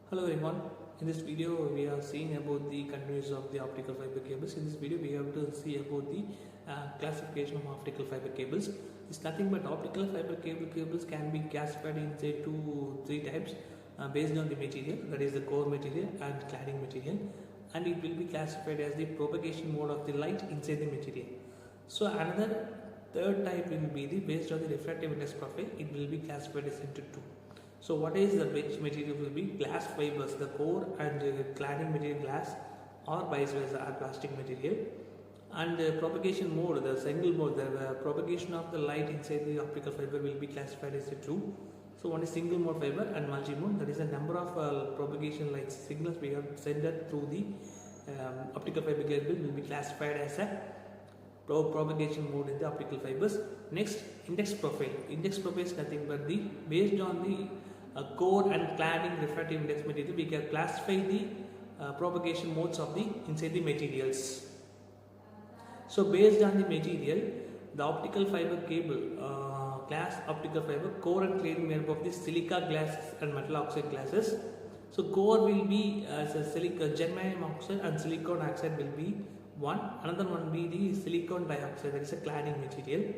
Hello everyone, in this video we are seeing about the continuation of the optical fiber cables. In this video we have to see about the classification of optical fiber cables. It's nothing but optical fiber cables can be classified into three types based on the material, that is the core material and cladding material, and it will be classified as the propagation mode of the light inside the material. So another third type will be the based on the refractive index profile, it will be classified as into two. So what is the which material will be glass fibers, the core and cladding material glass, or vice versa are plastic material. And propagation mode, the single mode, the propagation of the light inside the optical fiber will be classified as a two. So one is single mode fiber and multi mode, that is the number of propagation light signals we have sent through the optical fiber cable will be classified as a propagation mode in the optical fibers. Next, index profile. Index profile is nothing but the based on the core and cladding refractive index material, we can classify the propagation modes of the inside the materials. So based on the material, the optical fiber cable, glass optical fiber, core and cladding made up of the silica glasses and metal oxide glasses. So core will be as a germanium oxide and silicon oxide will be one. Another one will be the silicon dioxide, that is a cladding material.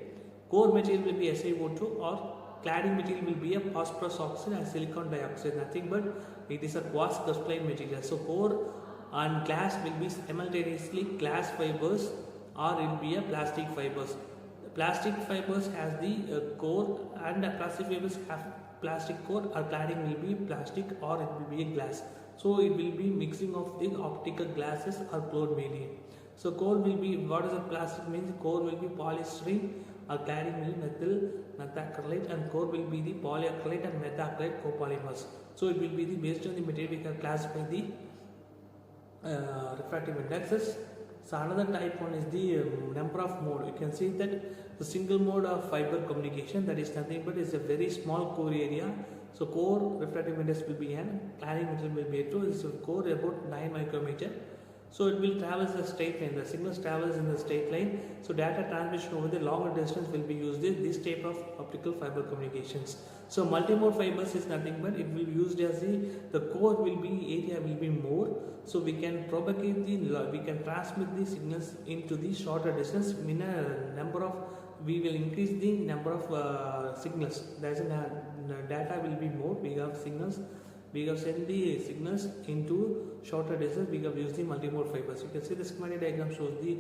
Core material will be SiO2 or cladding material will be a phosphorus oxide and silicon dioxide, nothing but it is a quartz crystalline material. So core and glass will be simultaneously glass fibers or it will be a plastic fibers. The plastic fibers has the core and the plastic fibers have plastic core, or cladding will be plastic or it will be a glass. So it will be mixing of the optical glasses or cloth medium. So core will be, what is a plastic means, core will be polystyrene or cladding will be methacrylate, and core will be the polyacrylate and methacrylate copolymers. So it will be the based on the material we can classify the refractive indexes. So another type one is the number of mode. You can see that the single mode of fiber communication, that is nothing but is a very small core area. So core refractive index will be n, cladding material will be 2, is core about 9 micrometer. So it will travel a straight line, the signals travels in the straight line. So data transmission over the longer distance will be used in this type of optical fiber communications. So multimode fibers is nothing but it will be used as the core will be area will be more. So we can propagate we can transmit the signals into the shorter distance in a number of, we will increase the number of signals. That is data will be more, we have signals. We have sent the signals into shorter distance. We have used the multimode fibers. You can see the schematic diagram shows the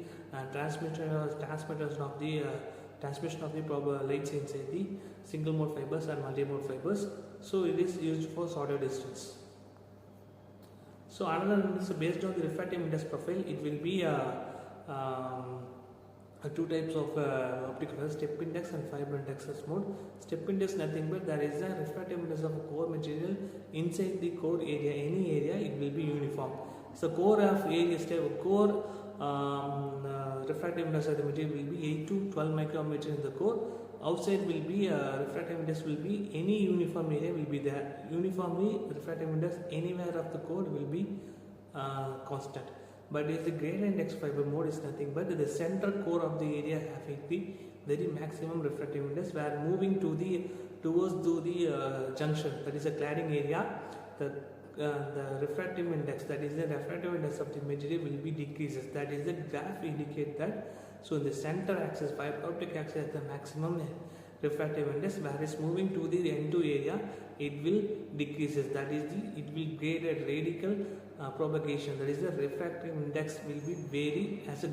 transmission of the transmission of the lights inside the single mode fibers and multimode fibers. So it is used for shorter distance. So another one is based on the refractive index profile. It will be two types of optical fiber, step index and fiber indexes mode. Step index nothing but there is a refractive index of a core material inside the core area, any area it will be uniform. So core of area step core refractive index of the material will be 8 to 12 micrometer in the core. Outside will be refractive index will be any uniform area will be there. Uniformly refractive index anywhere of the core will be constant. But is the gradient index fiber mode is nothing but the center core of the area having the very maximum refractive index, where moving to the towards the junction, that is a cladding area, the refractive index, that is the refractive index of the material will be decreases. That is the graph indicate that. So in the center axis, fiber optic axis has the maximum refractive index, whereas moving to the end to area it will decreases. That is the, it will grade a radical propagation, that is the refractive index will be vary as a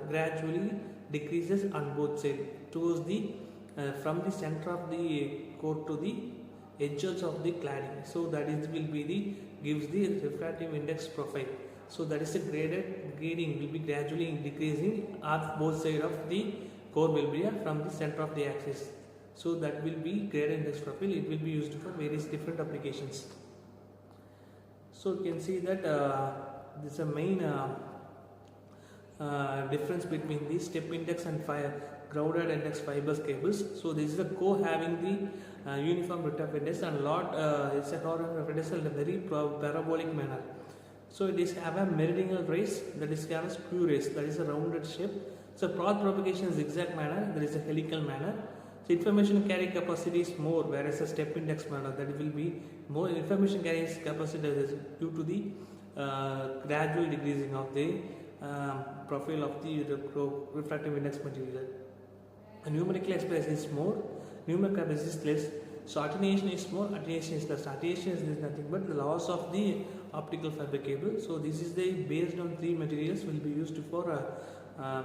gradually decreases on both sides towards the from the center of the core to the edges of the cladding. So that is will be the gives the refractive index profile. So that is a grading will be gradually decreasing on both sides of the core will be from the center of the axis. So that will be gradient index profile. It will be used for various different applications. So you can see that this is a main difference between the step index and grounded index fibers cables. So this is a core having the uniform refractive index and lot it's a refractive index in a very parabolic manner. So it is have a meridional rays, that is have a skew rays, that is a rounded shape. So path propagation is zigzag manner, there is a helical manner. So information carrying capacity is more, whereas a step index manner that will be more information carrying capacity is due to the gradual decreasing of the profile of the refractive index material. Numerically expressed is more, numerical expressed is less. So attenuation is more, attenuation is less. Attenuation is nothing but the loss of the optical fiber cable. So this is the based on three materials will be used for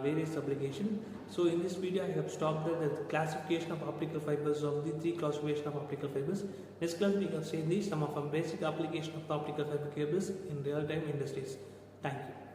various application. So in this video I have stopped the classification of optical fibers of the three classification of optical fibers. Next class we have seen some of the basic application of the optical fiber cables in real time industries. Thank you.